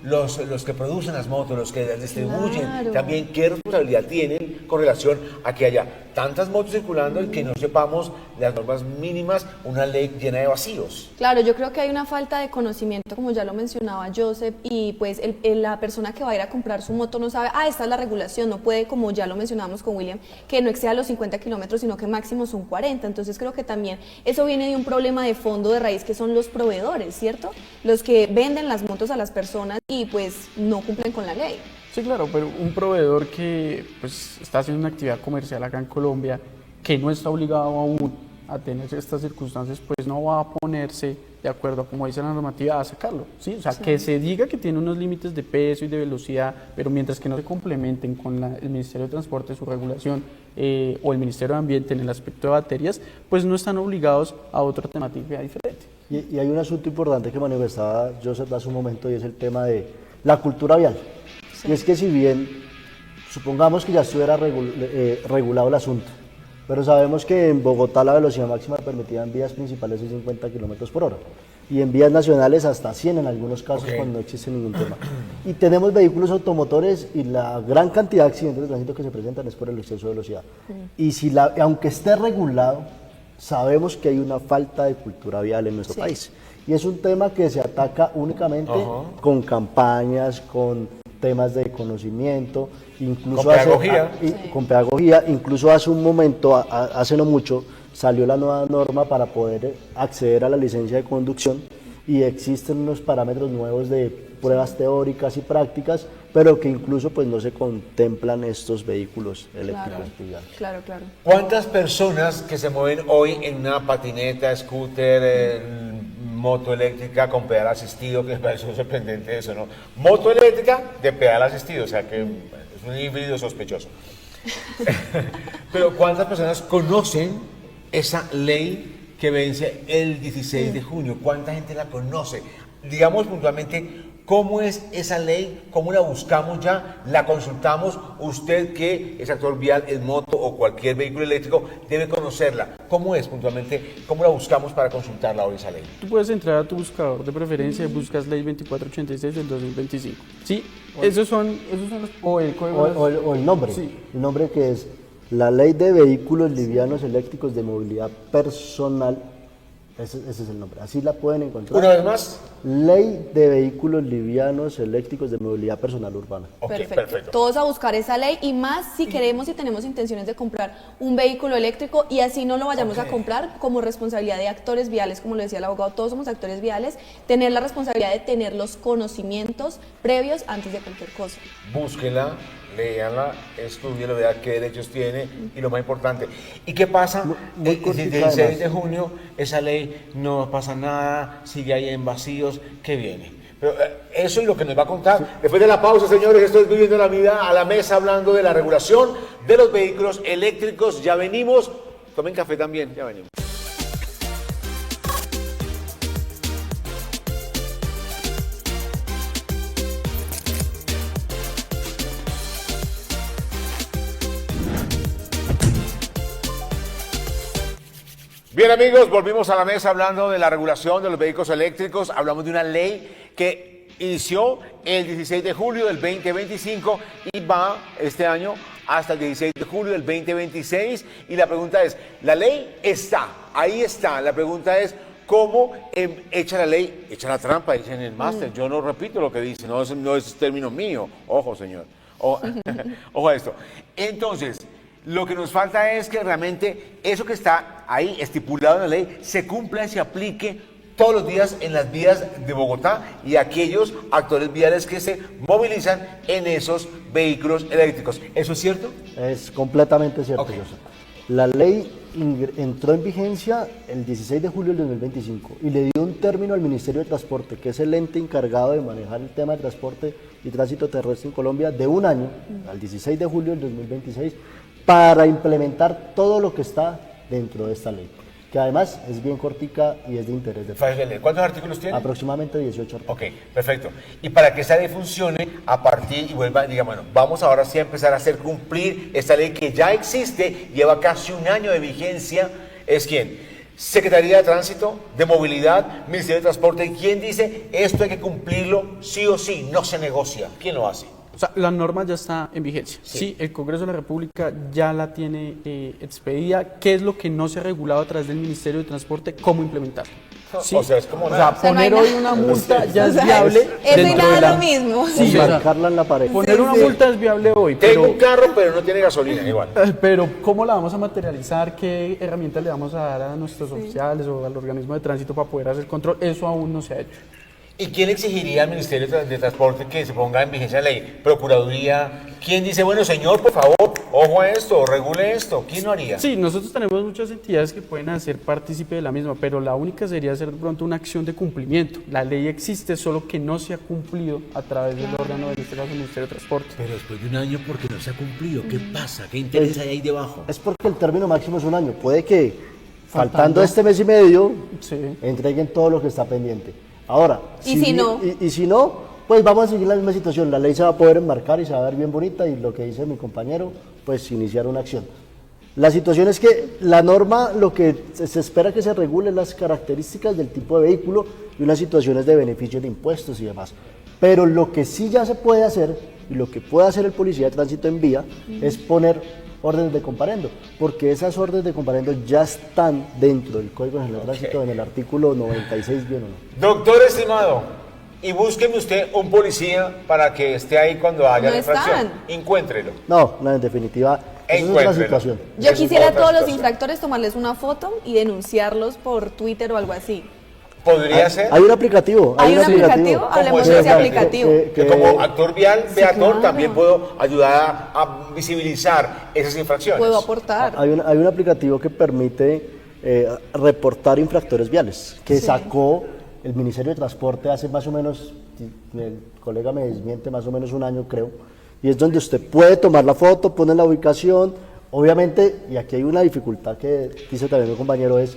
S1: los que producen las motos, los que las distribuyen,
S2: Claro.
S1: también qué responsabilidad tienen con relación a que haya tantas motos circulando y que no sepamos las normas mínimas, una ley llena de vacíos.
S2: Claro, yo creo que hay una falta de conocimiento, como ya lo mencionaba Joseph, y pues la persona que va a ir a comprar su moto no sabe, esta es la regulación, no puede, como ya lo mencionamos con William, que no exceda los 50 kilómetros, sino que máximo son 40. Entonces creo que también eso viene de un problema de fondo de raíz que son los proveedores, ¿cierto? Los que venden las motos a las personas y pues no cumplen con la ley.
S4: Sí, claro, pero un proveedor que pues, está haciendo una actividad comercial acá en Colombia, que no está obligado aún a tener estas circunstancias, pues no va a ponerse de acuerdo a como dice la normativa a sacarlo, ¿sí? O sea,
S2: Sí.
S4: que se diga que tiene unos límites de peso y de velocidad, pero mientras que no se complementen con el Ministerio de Transporte, su regulación, o el Ministerio de Ambiente en el aspecto de baterías, pues no están obligados a otra temática diferente.
S5: Y hay un asunto importante que manifestaba Joseph hace un momento y es el tema de la cultura vial. Y es que si bien, supongamos que ya estuviera regulado el asunto, pero sabemos que en Bogotá la velocidad máxima permitida en vías principales es 50 kilómetros por hora y en vías nacionales hasta 100 en algunos casos cuando no existe ningún tema. Y tenemos vehículos automotores y la gran cantidad de accidentes de tránsito que se presentan es por el exceso de velocidad. Y si aunque esté regulado, sabemos que hay una falta de cultura vial en nuestro país. Y es un tema que se ataca únicamente con campañas, con temas de conocimiento, incluso
S1: Con pedagogía.
S5: con pedagogía. Incluso hace un momento, hace no mucho, salió la nueva norma para poder acceder a la licencia de conducción y existen unos parámetros nuevos de pruebas teóricas y prácticas, pero que incluso pues no se contemplan estos vehículos eléctricos.
S2: Claro, claro.
S1: ¿Cuántas personas que se mueven hoy en una patineta, scooter, moto eléctrica con pedal asistido, que me parece sorprendente eso, ¿no? Moto eléctrica de pedal asistido, o sea que es un híbrido sospechoso. Pero ¿cuántas personas conocen esa ley que vence el 16 de junio? ¿Cuánta gente la conoce? Digamos puntualmente, ¿cómo es esa ley? ¿Cómo la buscamos ya? ¿La consultamos? Usted que es actor vial en moto o cualquier vehículo eléctrico debe conocerla. ¿Cómo es puntualmente? ¿Cómo la buscamos para consultarla hoy esa ley?
S4: Tú puedes entrar a tu buscador de preferencia y buscas Ley 2486 del 2025. Sí, esos son los... O el código...
S5: O el nombre,
S4: Sí.
S5: el nombre que es la Ley de Vehículos Livianos Eléctricos de Movilidad Personal, ese es el nombre, así la pueden encontrar.
S1: Una vez más.
S5: Ley de Vehículos Livianos Eléctricos de Movilidad Personal Urbana.
S1: Ok,
S2: Perfecto. Todos a buscar esa ley y más si queremos y tenemos intenciones de comprar un vehículo eléctrico y así no lo vayamos a comprar como responsabilidad de actores viales, como lo decía el abogado, todos somos actores viales, tener la responsabilidad de tener los conocimientos previos antes de cualquier cosa.
S1: Búsquela, léanla, estudienla, vean qué derechos tiene y lo más importante. ¿Y qué pasa?
S5: Muy
S1: El
S5: cortita
S1: 16
S5: además.
S1: de junio, esa ley no pasa nada, sigue ahí en vacíos, ¿qué viene? Pero eso es lo que nos va a contar. Después de la pausa, señores, esto es Viviendo la Vida a la mesa, hablando de la regulación de los vehículos eléctricos. Ya venimos. Tomen café también, ya venimos. Bien amigos, volvimos a la mesa hablando de la regulación de los vehículos eléctricos. Hablamos de una ley que inició el 16 de julio del 2025 y va este año hasta el 16 de julio del 2026. Y la pregunta es, la ley está, ahí está. La pregunta es, ¿cómo echa la ley? Echa la trampa, dice en el máster. Yo no repito lo que dice, no es término mío. Ojo, señor. Ojo a esto. Entonces, lo que nos falta es que realmente eso que está ahí estipulado en la ley se cumpla y se aplique todos los días en las vías de Bogotá y aquellos actores viales que se movilizan en esos vehículos eléctricos. ¿Eso es cierto?
S5: Es completamente cierto,
S1: Ok.
S5: José. La ley entró en vigencia el 16 de julio del 2025 y le dio un término al Ministerio de Transporte, que es el ente encargado de manejar el tema de transporte y tránsito terrestre en Colombia, de un año, al 16 de julio del 2026, para implementar todo lo que está dentro de esta ley, que además es bien cortica y es de interés de todos.
S1: Fácil de leer. ¿Cuántos artículos tiene?
S5: Aproximadamente 18 artículos.
S1: Ok, perfecto. Y para que esta ley funcione, a partir y vuelva, diga, bueno, vamos ahora sí a empezar a hacer cumplir esta ley que ya existe, lleva casi un año de vigencia. ¿Es quién? Secretaría de Tránsito, de Movilidad, Ministerio de Transporte. ¿Quién dice esto hay que cumplirlo sí o sí? No se negocia. ¿Quién lo hace?
S4: O sea, la norma ya está en vigencia. Sí, el Congreso de la República ya la tiene expedida. ¿Qué es lo que no se ha regulado a través del Ministerio de Transporte? ¿Cómo implementarlo?
S1: Sí. O sea, es como
S4: O sea,
S1: nada.
S2: sea, no hay
S4: poner hoy
S2: nada.
S4: una multa ya
S2: O
S4: es
S2: sea,
S4: viable.
S2: eso y
S4: dentro
S2: nada
S4: de la...
S2: lo mismo.
S4: Sí, o sea,
S5: Marcarla en la pared.
S4: poner una multa es viable hoy,
S1: Tengo
S4: pero,
S1: un carro, pero no tiene gasolina, igual.
S4: pero ¿cómo la vamos a materializar? ¿Qué herramientas le vamos a dar a nuestros oficiales o al organismo de tránsito para poder hacer control? Eso aún no se ha hecho.
S1: ¿Y quién exigiría al Ministerio de Transporte que se ponga en vigencia la ley? ¿Procuraduría? ¿Quién dice, bueno, señor, por favor, ojo a esto, regule esto? ¿Quién lo haría?
S4: Sí, nosotros tenemos muchas entidades que pueden hacer partícipe de la misma, pero la única sería hacer de pronto una acción de cumplimiento. La ley existe, solo que no se ha cumplido a través del órgano del Ministerio de Transporte.
S1: Pero después de un año, ¿por qué no se ha cumplido? ¿Qué pasa? ¿Qué interés hay ahí debajo?
S5: Es porque el término máximo es un año. Puede que, faltando este mes y medio,
S4: Sí.
S5: entreguen todo lo que está pendiente. Ahora,
S2: ¿Y si no?
S5: Y si no, pues vamos a seguir la misma situación. La ley se va a poder enmarcar y se va a ver bien bonita y lo que dice mi compañero, pues iniciar una acción. La situación es que la norma, lo que se espera que se regule las características del tipo de vehículo y unas situaciones de beneficios de impuestos y demás. Pero lo que sí ya se puede hacer y lo que puede hacer el policía de tránsito en vía es poner órdenes de comparendo, porque esas órdenes de comparendo ya están dentro del Código General de Tránsito en el artículo 96-1.
S1: Doctor estimado, y búsqueme usted un policía para que esté ahí cuando haya
S2: No
S1: la infracción.
S2: están.
S1: Encuéntrelo.
S5: No, en definitiva, esa es otra
S1: Encuéntrelo.
S5: situación.
S2: Yo
S1: Es
S2: quisiera a
S1: otra
S2: todos los
S1: situación.
S2: infractores tomarles una foto y denunciarlos por Twitter o algo así.
S1: ¿Podría ser?
S5: Hay un aplicativo.
S2: ¿Hay un aplicativo? Hablemos
S1: de ese
S2: aplicativo.
S1: Que como actor vial, peatón,
S2: claro.
S1: también puedo ayudar a visibilizar esas infracciones.
S2: Puedo aportar.
S5: Hay un aplicativo que permite reportar infractores viales, que sacó el Ministerio de Transporte hace más o menos, el colega me desmiente, más o menos un año creo, y es donde usted puede tomar la foto, pone la ubicación, obviamente, y aquí hay una dificultad que dice también mi compañero, es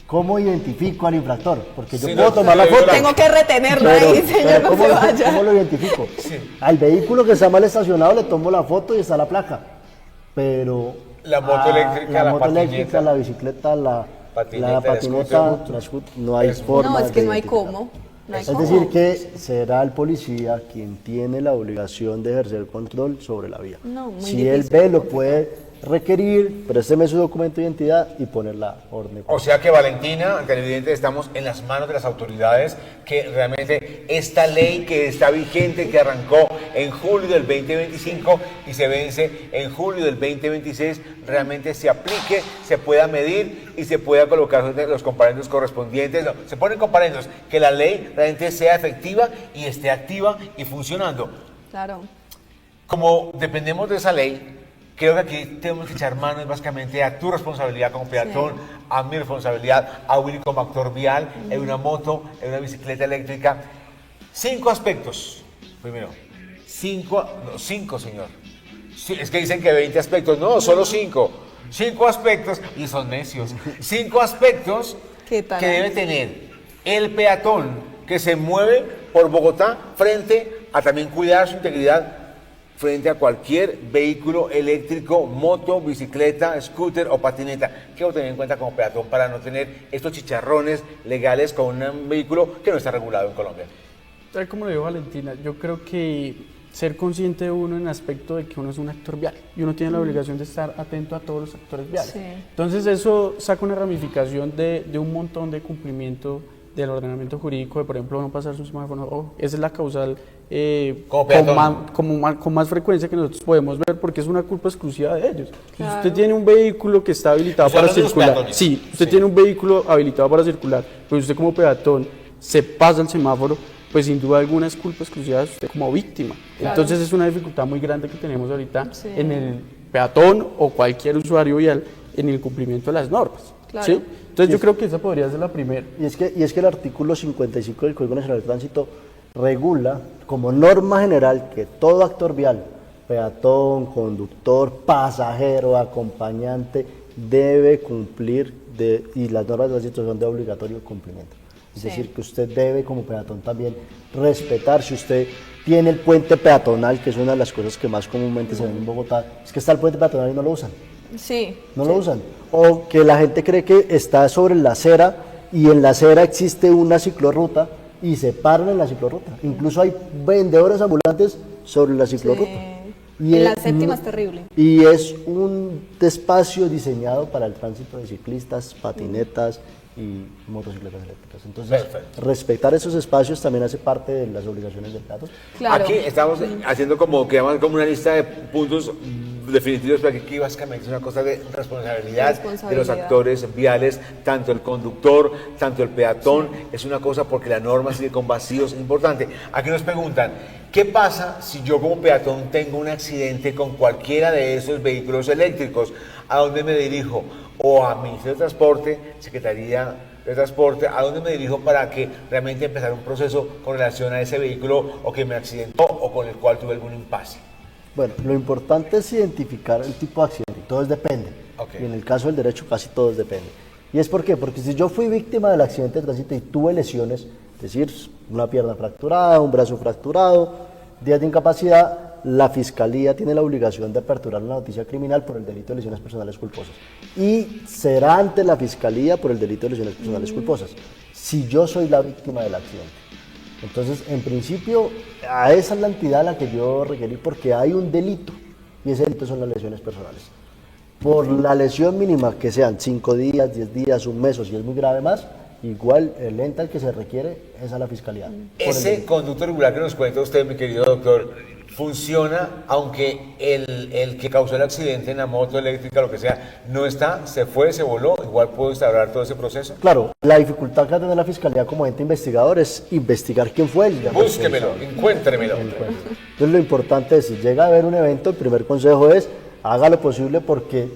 S5: ¿cómo identifico al infractor? Porque yo
S1: Sí,
S5: puedo
S1: no,
S5: tomar la
S1: yo
S5: foto.
S2: Tengo que retenerlo ahí, señor, no
S5: ¿cómo,
S2: se vaya.
S5: ¿cómo lo identifico? Al vehículo que está mal estacionado le tomo la foto y está la placa. Pero
S1: La moto eléctrica, la
S5: moto
S1: patineta.
S5: eléctrica, la bicicleta, la
S1: Patineta,
S5: patineta,
S1: la
S5: no hay forma.
S2: No, es que
S5: de
S2: no hay
S5: identificar.
S2: cómo. No hay
S5: Es
S2: cómo.
S5: decir, que será el policía quien tiene la obligación de ejercer control sobre la vía.
S2: No, muy
S5: si él
S2: difícil,
S5: ve, lo puede requerir, présteme su documento de identidad y poner la orden.
S1: O sea que Valentina, televidente, estamos en las manos de las autoridades que realmente esta ley que está vigente, que arrancó en julio del 2025 y se vence en julio del 2026, realmente se aplique, se pueda medir y se pueda colocar los comparendos correspondientes. No, se ponen comparendos, que la ley realmente sea efectiva y esté activa y funcionando.
S2: Claro.
S1: Como dependemos de esa ley, creo que aquí tenemos que echar manos básicamente a tu responsabilidad como peatón, a mi responsabilidad, a Willy como actor vial, en una moto, en una bicicleta eléctrica. 5 aspectos. Primero, 5, señor. Sí, es que dicen que 20 aspectos. No, solo 5. 5 aspectos, y son necios. 5 aspectos
S2: ¿Qué tal?
S1: que debe tener el peatón que se mueve por Bogotá frente a también cuidar su integridad frente a cualquier vehículo eléctrico, moto, bicicleta, scooter o patineta. ¿Qué debo tener en cuenta como peatón para no tener estos chicharrones legales con un vehículo que no está regulado en Colombia?
S4: Tal como lo dijo Valentina, yo creo que ser consciente de uno en el aspecto de que uno es un actor vial y uno tiene la obligación de estar atento a todos los actores viales.
S2: Sí.
S4: Entonces eso saca una ramificación de un montón de cumplimiento del ordenamiento jurídico, de por ejemplo no pasar su semáforo, esa es la causal
S1: Como peatón.
S4: con más frecuencia que nosotros podemos ver porque es una culpa exclusiva de ellos. Si
S2: Claro.
S4: usted tiene un vehículo que está habilitado
S1: Estoy
S4: para
S1: hablando de los
S4: circular,
S1: peatones.
S4: sí, usted
S1: Sí.
S4: tiene un vehículo habilitado para circular, pues usted como peatón se pasa el semáforo, pues sin duda alguna es culpa exclusiva de usted como víctima.
S2: Claro.
S4: Entonces es una dificultad muy grande que tenemos ahorita
S2: Sí.
S4: en el peatón o cualquier usuario vial en el cumplimiento de las normas.
S2: Claro.
S4: ¿Sí? Entonces yo creo que esa podría ser la primera.
S5: Y es que el artículo 55 del Código Nacional de Tránsito regula como norma general que todo actor vial, peatón, conductor, pasajero, acompañante, debe cumplir y las normas de tránsito son de obligatorio cumplimiento. Es
S2: Sí.
S5: decir, que usted debe como peatón también respetar. Si usted tiene el puente peatonal, que es una de las cosas que más comúnmente se ven en Bogotá, es que está el puente peatonal y no lo usan.
S2: Sí.
S5: No lo usan. O que la gente cree que está sobre la acera y en la acera existe una ciclorruta y se paran en la ciclorruta. Incluso hay vendedores ambulantes sobre la ciclorruta.
S2: Sí. En la séptima es terrible.
S5: Y es un espacio diseñado para el tránsito de ciclistas, patinetas y motocicletas eléctricas. Entonces,
S1: Perfecto.
S5: respetar esos espacios también hace parte de las obligaciones del peatón.
S2: Claro.
S1: Aquí estamos haciendo como una lista de puntos definitivos, pero aquí básicamente es una cosa de responsabilidad de los
S2: Responsabilidad.
S1: actores viales, tanto el conductor, tanto el peatón, es una cosa porque la norma sigue con vacíos, es importante. Aquí nos preguntan, ¿qué pasa si yo como peatón tengo un accidente con cualquiera de esos vehículos eléctricos? ¿A dónde me dirijo? O a Ministerio de Transporte, Secretaría de Transporte, ¿a dónde me dirijo para que realmente empezar un proceso con relación a ese vehículo o que me accidentó o con el cual tuve algún impasse?
S5: Bueno, lo importante es identificar el tipo de accidente, y todo depende.
S1: Ok.
S5: Y en el caso del derecho casi todo depende. ¿Y es por qué? Porque si yo fui víctima del accidente de tránsito y tuve lesiones, es decir, una pierna fracturada, un brazo fracturado, días de incapacidad, la Fiscalía tiene la obligación de aperturar una noticia criminal por el delito de lesiones personales culposas. Y será ante la Fiscalía por el delito de lesiones personales culposas, si yo soy la víctima del accidente. Entonces, en principio, a esa es la entidad a la que yo requerí porque hay un delito y ese delito son las lesiones personales. Por la lesión mínima, que sean 5 días, 10 días, un mes o si es muy grave más, igual el ente al que se requiere es a la Fiscalía. Por el
S1: Ese
S5: delito.
S1: conducto regular que nos cuenta usted, mi querido doctor, funciona aunque el que causó el accidente en la moto eléctrica, lo que sea, no está, se fue, se voló, igual puedo instaurar todo ese proceso.
S5: Claro, la dificultad que va a tener la Fiscalía como ente investigador es investigar quién fue el
S1: Búsquemelo, encuéntremelo.
S5: Entonces lo importante es, si llega a haber un evento, el primer consejo es, haga lo posible porque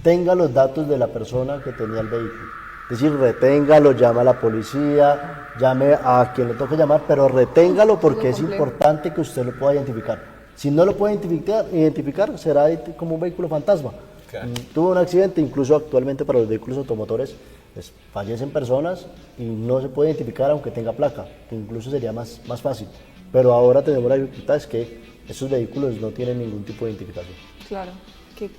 S5: tenga los datos de la persona que tenía el vehículo. Es decir, reténgalo, llame a la policía, llame a quien le toque llamar, pero reténgalo porque es importante que usted lo pueda identificar. Si no lo puede identificar será como un vehículo fantasma.
S1: Claro.
S5: Tuvo un accidente, incluso actualmente para los vehículos automotores, pues, fallecen personas y no se puede identificar aunque tenga placa, que incluso sería más fácil. Pero ahora tenemos la dificultad es que esos vehículos no tienen ningún tipo de identificación.
S2: Claro.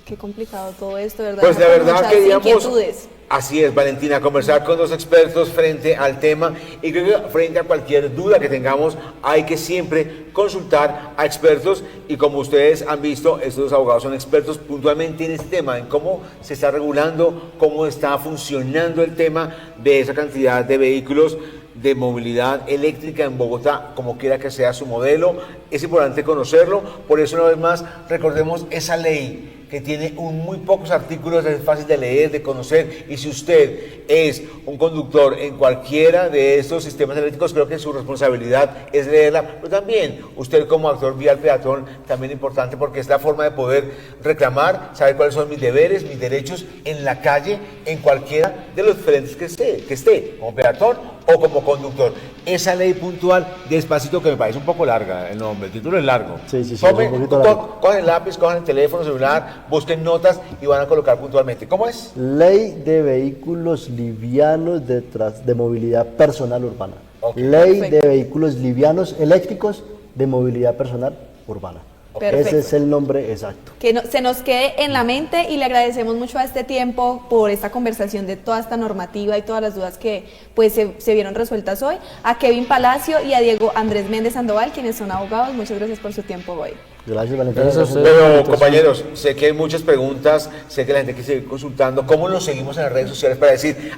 S2: Qué complicado todo esto, ¿verdad?
S1: Pues la
S2: Con
S1: verdad
S2: muchas
S1: queríamos,
S2: inquietudes.
S1: así es Valentina, conversar con dos expertos frente al tema y creo que frente a cualquier duda que tengamos hay que siempre consultar a expertos y como ustedes han visto, estos dos abogados son expertos puntualmente en este tema, en cómo se está regulando, cómo está funcionando el tema de esa cantidad de vehículos de movilidad eléctrica en Bogotá, como quiera que sea su modelo. Es importante conocerlo, por eso una vez más recordemos esa ley que tiene muy pocos artículos, es fácil de leer, de conocer, y si usted es un conductor en cualquiera de estos sistemas eléctricos, creo que su responsabilidad es leerla, pero también usted como actor vial peatón, también importante porque es la forma de poder reclamar, saber cuáles son mis deberes, mis derechos en la calle, en cualquiera de los frentes que esté, como peatón o como conductor. Esa ley puntual, despacito, que me parece un poco larga el nombre, el título es largo.
S5: Sí, es
S1: Tome,
S5: un poquito largo.
S1: cogen el lápiz, cogen el teléfono celular, busquen notas y van a colocar puntualmente. ¿Cómo es?
S5: Ley de vehículos livianos de movilidad personal urbana.
S1: Ok.
S5: Ley
S2: Perfecto.
S5: de vehículos livianos eléctricos de movilidad personal urbana.
S2: Perfecto.
S5: Ese es el nombre exacto.
S2: Que se nos quede en la mente y le agradecemos mucho a este tiempo por esta conversación de toda esta normativa y todas las dudas que pues se vieron resueltas hoy. A Kevin Palacio y a Diego Andrés Méndez Sandoval, quienes son abogados, muchas gracias por su tiempo hoy.
S5: Gracias, Valentina.
S4: Gracias a ustedes.
S1: Pero compañeros, sé que hay muchas preguntas, sé que la gente quiere seguir consultando. ¿Cómo nos seguimos en las redes sociales para decir,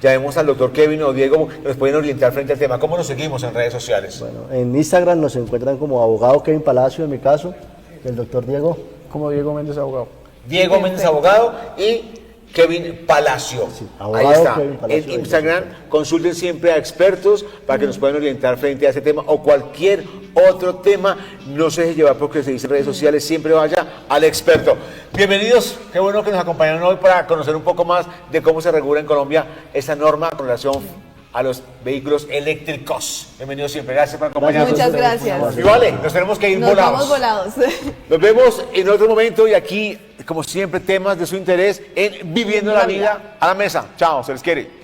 S1: ya vemos al doctor Kevin o Diego, nos pueden orientar frente al tema? ¿Cómo nos seguimos en redes sociales?
S5: Bueno, en Instagram nos encuentran como abogado Kevin Palacio, en mi caso, el doctor Diego.
S4: Como Diego Méndez, abogado.
S1: Diego Méndez, abogado, y Kevin Palacio.
S5: abogado
S1: Ahí está.
S5: Kevin Palacio,
S1: En Instagram consulten siempre a expertos para que nos puedan orientar frente a ese tema o cualquier otro tema. No se deje llevar porque se dice en redes sociales, siempre vaya al experto. Bienvenidos, qué bueno que nos acompañaron hoy para conocer un poco más de cómo se regula en Colombia esa norma con relación a los vehículos eléctricos. Bienvenidos siempre, gracias por acompañarnos.
S2: Muchas gracias.
S1: Y vale, nos tenemos que ir
S2: Nos
S1: volados.
S2: vamos volados.
S1: Nos vemos en otro momento y aquí, como siempre, temas de su interés en Viviendo la Vida a la Mesa. Chao, se les quiere.